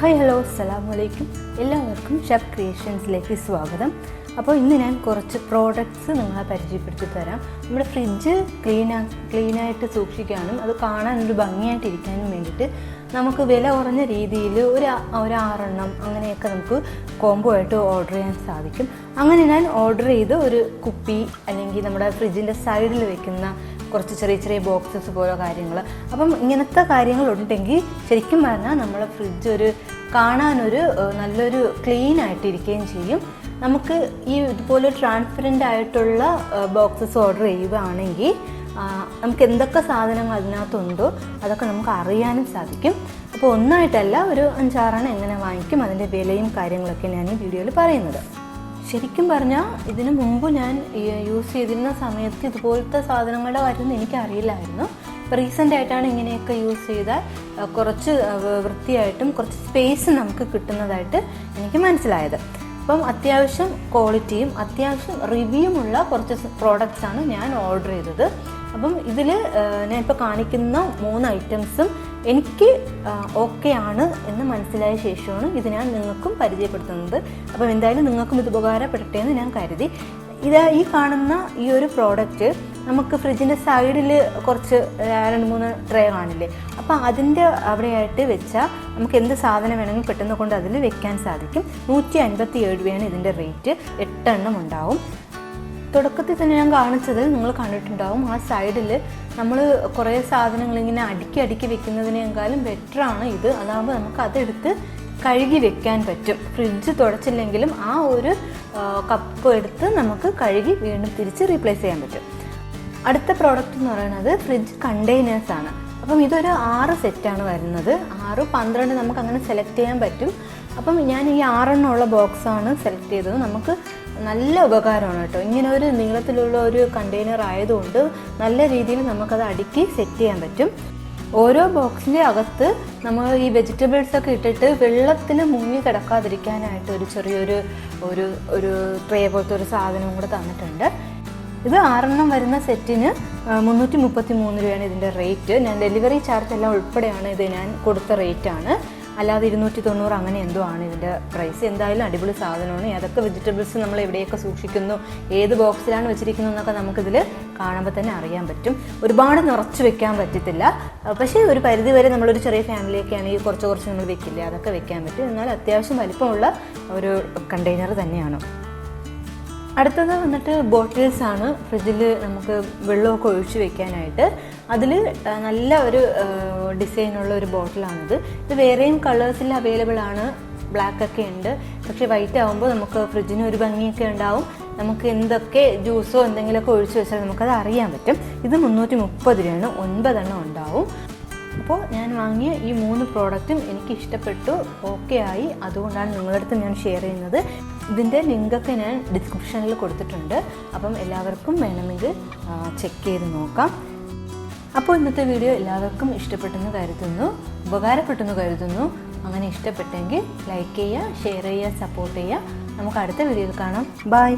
Hi hello അസ്സലാമു അലൈക്കും. എല്ലാവർക്കും ഷെഫ് ക്രിയേഷൻസിലേക്ക് സ്വാഗതം. അപ്പോൾ ഇന്ന് ഞാൻ കുറച്ച് പ്രോഡക്റ്റ്സ് നിങ്ങളെ പരിചയപ്പെടുത്തി തരാം. നമ്മുടെ ഫ്രിഡ്ജ് ക്ലീനായിട്ട് സൂക്ഷിക്കാനും അത് കാണാൻ ഒരു ഭംഗിയായിട്ടിരിക്കാനും വേണ്ടിയിട്ട് നമുക്ക് വില കുറഞ്ഞ രീതിയിൽ ഒരു 6 അങ്ങനെയൊക്കെ നമുക്ക് കോംബോ ആയിട്ട് ഓർഡർ ചെയ്യാൻ സാധിക്കും. അങ്ങനെ ഞാൻ ഓർഡർ ചെയ്ത് ഒരു കുപ്പി അല്ലെങ്കിൽ നമ്മുടെ ഫ്രിഡ്ജിൻ്റെ സൈഡിൽ വെക്കുന്ന കുറച്ച് ചെറിയ ചെറിയ ബോക്സസ് പോലെ കാര്യങ്ങൾ. അപ്പം ഇങ്ങനത്തെ കാര്യങ്ങളുണ്ടെങ്കിൽ ശരിക്കും പറഞ്ഞാൽ നമ്മളെ ഫ്രിഡ്ജ് കാണാനൊരു നല്ലൊരു ക്ലീൻ ആയിട്ടിരിക്കുകയും ചെയ്യും. നമുക്ക് ഈ ഇതുപോലെ ട്രാൻസ്പെറൻ്റ് ആയിട്ടുള്ള ബോക്സസ് ഓർഡർ ചെയ്യുകയാണെങ്കിൽ നമുക്ക് എന്തൊക്കെ സാധനങ്ങൾ അതിനകത്തുണ്ടോ അതൊക്കെ നമുക്ക് അറിയാനും സാധിക്കും. അപ്പോൾ ഒന്നായിട്ടല്ല, ഒരു 5-6 എങ്ങനെ വാങ്ങിക്കും, അതിൻ്റെ വിലയും കാര്യങ്ങളൊക്കെ ഞാൻ ഈ വീഡിയോയിൽ പറയുന്നത്. ശരിക്കും പറഞ്ഞാൽ ഇതിനു മുമ്പ് ഞാൻ യൂസ് ചെയ്തിരുന്ന സമയത്ത് ഇതുപോലത്തെ സാധനങ്ങളുടെ കാര്യം എനിക്കറിയില്ലായിരുന്നു. ഇപ്പോൾ റീസെൻ്റായിട്ടാണ് ഇങ്ങനെയൊക്കെ യൂസ് ചെയ്താൽ കുറച്ച് വൃത്തിയായിട്ടും കുറച്ച് സ്പേസ് നമുക്ക് കിട്ടുന്നതായിട്ട് എനിക്ക് മനസ്സിലായത്. അപ്പം അത്യാവശ്യം ക്വാളിറ്റിയും അത്യാവശ്യം റിവ്യൂമുള്ള കുറച്ച് പ്രോഡക്റ്റ്സാണ് ഞാൻ ഓർഡർ ചെയ്തത്. അപ്പം ഇതിൽ ഞാനിപ്പോൾ കാണിക്കുന്ന 3 ഐറ്റംസും എനിക്ക് ഓക്കെ ആണ് എന്ന് മനസ്സിലായ ശേഷമാണ് ഇത് ഞാൻ നിങ്ങൾക്കും പരിചയപ്പെടുത്തുന്നത്. അപ്പം എന്തായാലും നിങ്ങൾക്കും ഇത് ഉപകാരപ്പെടട്ടെ എന്ന് ഞാൻ കരുതി. ഈ കാണുന്ന ഈ ഒരു പ്രോഡക്റ്റ് നമുക്ക് ഫ്രിഡ്ജിൻ്റെ സൈഡിൽ കുറച്ച് 2-3 ട്രേ കാണില്ലേ, അപ്പോൾ അതിൻ്റെ അവിടെയായിട്ട് വെച്ചാൽ നമുക്ക് എന്ത് സാധനം വേണമെങ്കിലും പെട്ടെന്ന് കൊണ്ട് അതിൽ വെക്കാൻ സാധിക്കും. 157 രൂപയാണ് ഇതിൻ്റെ റേറ്റ്. 8 എണ്ണം ഉണ്ടാവും. തുടക്കത്തിൽ തന്നെ ഞാൻ കാണിച്ചത് നിങ്ങൾ കണ്ടിട്ടുണ്ടാവും. ആ സൈഡിൽ നമ്മൾ കുറേ സാധനങ്ങൾ ഇങ്ങനെ അടുക്കി വെക്കുന്നതിനേക്കാളും ബെറ്ററാണ് ഇത്. അതാകുമ്പോൾ നമുക്ക് അതെടുത്ത് കഴുകി വെക്കാൻ പറ്റും. ഫ്രിഡ്ജ് തുടച്ചില്ലെങ്കിലും ആ ഒരു കപ്പ് എടുത്ത് നമുക്ക് കഴുകി വീണ്ടും തിരിച്ച് റീപ്ലേസ് ചെയ്യാൻ പറ്റും. അടുത്ത പ്രോഡക്റ്റ് എന്ന് പറയുന്നത് ഫ്രിഡ്ജ് കണ്ടെയ്നേഴ്സാണ്. അപ്പം ഇതൊരു 6 സെറ്റാണ് വരുന്നത്. 6-12 നമുക്ക് അങ്ങനെ സെലക്ട് ചെയ്യാൻ പറ്റും. അപ്പം ഞാൻ ഈ 6 എണ്ണമുള്ള ബോക്സാണ് സെലക്ട് ചെയ്തത്. നമുക്ക് നല്ല ഉപകാരമാണ് കേട്ടോ. ഇങ്ങനെ ഒരു നീളത്തിലുള്ള ഒരു കണ്ടെയ്നർ ആയതുകൊണ്ട് നല്ല രീതിയിൽ നമുക്കത് അടുക്കി സെറ്റ് ചെയ്യാൻ പറ്റും. ഓരോ ബോക്സിൻ്റെ അകത്ത് നമ്മൾ ഈ വെജിറ്റബിൾസൊക്കെ ഇട്ടിട്ട് വെള്ളത്തിൽ മുങ്ങി കിടക്കാതിരിക്കാനായിട്ട് ഒരു ചെറിയൊരു ഒരു ട്രേ പോലത്തെ ഒരു സാധനവും കൂടെ തന്നിട്ടുണ്ട്. ഇത് 6 എണ്ണം വരുന്ന സെറ്റിന് 333 രൂപയാണ് ഇതിൻ്റെ റേറ്റ്. ഞാൻ ഡെലിവറി ചാർജ് എല്ലാം ഉൾപ്പെടെയാണ് ഇത് ഞാൻ കൊടുത്ത റേറ്റാണ്. അല്ലാതെ 290 അങ്ങനെ എന്തോ ആണ് ഇതിൻ്റെ പ്രൈസ്. എന്തായാലും അടിപൊളി സാധനമാണ്. ഏതൊക്കെ വെജിറ്റബിൾസ് നമ്മൾ എവിടെയൊക്കെ സൂക്ഷിക്കുന്നു, ഏത് ബോക്സിലാണ് വെച്ചിരിക്കുന്നു എന്നൊക്കെ നമുക്കിതിൽ കാണുമ്പോൾ തന്നെ അറിയാൻ പറ്റും. ഒരുപാട് നിറച്ച് വെക്കാൻ പറ്റത്തില്ല, പക്ഷേ ഒരു പരിധി വരെ നമ്മളൊരു ചെറിയ ഫാമിലിയൊക്കെ ആണെങ്കിൽ കുറച്ച് നമ്മൾ വെക്കില്ലേ, അതൊക്കെ വെക്കാൻ പറ്റും. എന്നാൽ അത്യാവശ്യം വലിപ്പമുള്ള ഒരു കണ്ടെയ്നർ തന്നെയാണ്. അടുത്തത് വന്നിട്ട് ബോട്ടിൽസ് ആണ്. ഫ്രിഡ്ജിൽ നമുക്ക് വെള്ളമൊക്കെ ഒഴിച്ച് വെക്കാനായിട്ട് അതിൽ നല്ല ഒരു ഡിസൈനുള്ള ഒരു ബോട്ടിലാണിത്. ഇത് വേറെയും കളേഴ്സിൽ അവൈലബിൾ ആണ്. ബ്ലാക്ക് ഒക്കെ ഉണ്ട്, പക്ഷേ വൈറ്റ് ആകുമ്പോൾ നമുക്ക് ഫ്രിഡ്ജിന് ഒരു ഭംഗിയൊക്കെ ഉണ്ടാവും. നമുക്ക് എന്തൊക്കെ ജ്യൂസോ എന്തെങ്കിലുമൊക്കെ ഒഴിച്ച് വെച്ചാൽ നമുക്കത് അറിയാൻ പറ്റും. ഇത് 330 രൂപയാണ്. 9 എണ്ണം ഉണ്ടാവും. അപ്പോൾ ഞാൻ വാങ്ങിയ ഈ 3 പ്രോഡക്റ്റും എനിക്ക് ഇഷ്ടപ്പെട്ടു, ഓക്കെ ആയി. അതുകൊണ്ടാണ് നിങ്ങളുടെ അടുത്ത് ഞാൻ ഷെയർ ചെയ്യുന്നത്. ഇതിൻ്റെ ലിങ്കൊക്കെ ഞാൻ ഡിസ്ക്രിപ്ഷനിൽ കൊടുത്തിട്ടുണ്ട്. അപ്പം എല്ലാവർക്കും വേണമെങ്കിൽ ചെക്ക് ചെയ്ത് നോക്കാം. അപ്പോൾ ഇന്നത്തെ വീഡിയോ എല്ലാവർക്കും ഇഷ്ടപ്പെട്ടെന്ന് കരുതുന്നു, ഉപകാരപ്പെട്ടെന്ന് കരുതുന്നു. അങ്ങനെ ഇഷ്ടപ്പെട്ടെങ്കിൽ ലൈക്ക് ചെയ്യുക, ഷെയർ ചെയ്യുക, സപ്പോർട്ട് ചെയ്യുക. നമുക്ക് അടുത്ത വീഡിയോയിൽ കാണാം. ബൈ.